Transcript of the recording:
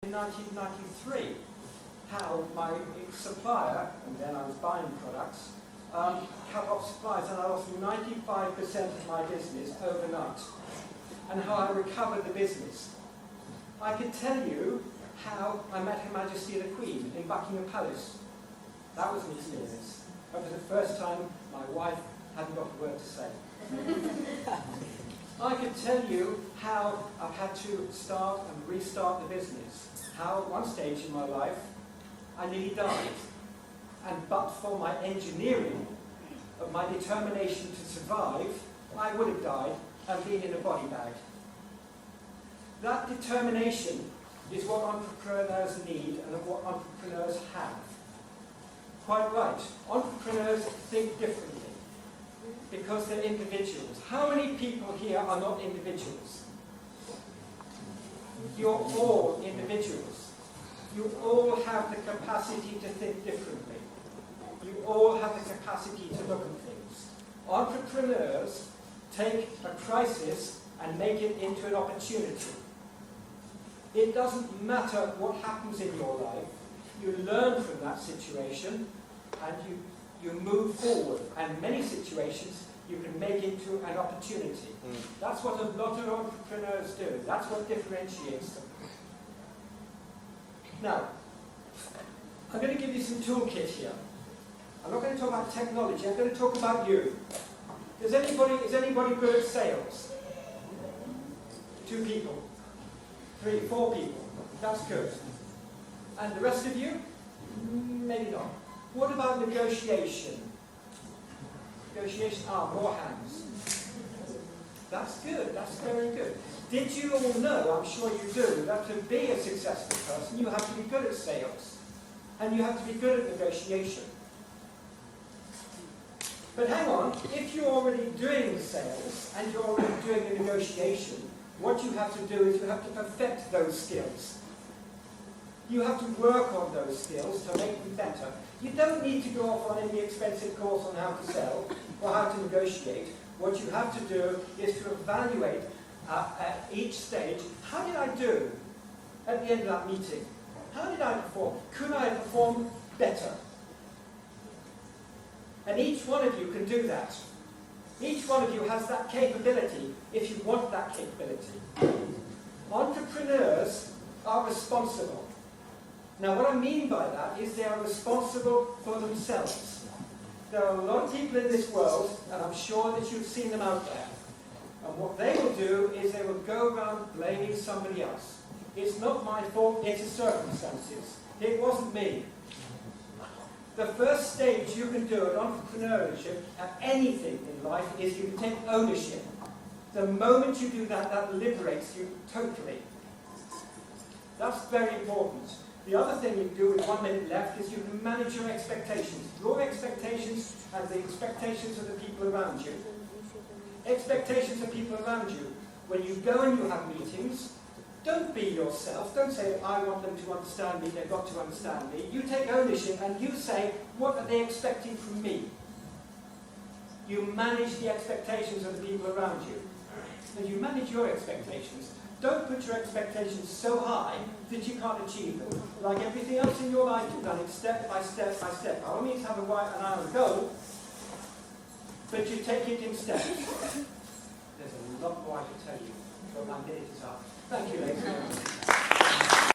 in 1993 how my supplier, and then I was buying products, cut off supplies, and I lost 95% of my business overnight, and how I recovered the business. I could tell you how I met Her Majesty the Queen in Buckingham Palace. That was an experience. That was the first time my wife hadn't got a word to say. I could tell you how I've had to start and restart the business. How at one stage in my life I nearly died. And but for my engineering, of my determination to survive, I would have died and been in a body bag. That determination is what entrepreneurs need and what entrepreneurs have. Quite right. Entrepreneurs think differently because they're individuals. How many people here are not individuals? You're all individuals. You all have the capacity to think differently. You all have the capacity to look at things. Entrepreneurs take a crisis and make it into an opportunity. It doesn't matter what happens in your life. You learn from that situation and you move forward. And many situations you can make into an opportunity. That's what a lot of entrepreneurs do. That's what differentiates them. Now, I'm going to give you some toolkit here. I'm not going to talk about technology. I'm going to talk about you. Is anybody good at sales? 2 people. 3, 4 people. That's good. And the rest of you? Maybe not. What about negotiation? Negotiation, more hands. That's good. That's very good. Did you all know, I'm sure you do, that to be a successful person, you have to be good at sales. And you have to be good at negotiation. But hang on, if you're already doing the sales and you're already doing the negotiation, what you have to do is you have to perfect those skills. You have to work on those skills to make them better. You don't need to go off on any expensive course on how to sell or how to negotiate. What you have to do is to evaluate at each stage, how did I do at the end of that meeting? How did I perform? Could I perform better? And each one of you can do that. Each one of you has that capability if you want that capability. Entrepreneurs are responsible. Now what I mean by that is they are responsible for themselves. There are a lot of people in this world, and I'm sure that you've seen them out there. And what they will do is they will go around blaming somebody else. It's not my fault, it's the circumstances. It wasn't me. The first stage you can do at entrepreneurship, at anything in life, is you can take ownership. The moment you do that, that liberates you totally. That's very important. The other thing you do with 1 minute left is you can manage your expectations. Your expectations and the expectations of the people around you. Expectations of people around you. When you go and you have meetings, don't be yourself. Don't say, I want them to understand me, they've got to understand me. You take ownership and you say, what are they expecting from me? You manage the expectations of the people around you. And you manage your expectations. Don't put your expectations so high that you can't achieve them. Like everything else in your life, you've done it step by step by step. I don't mean to have an eye on the goal, but you take it in steps. There's a lot more I can tell you, but my minute is up. Thank you, ladies and gentlemen.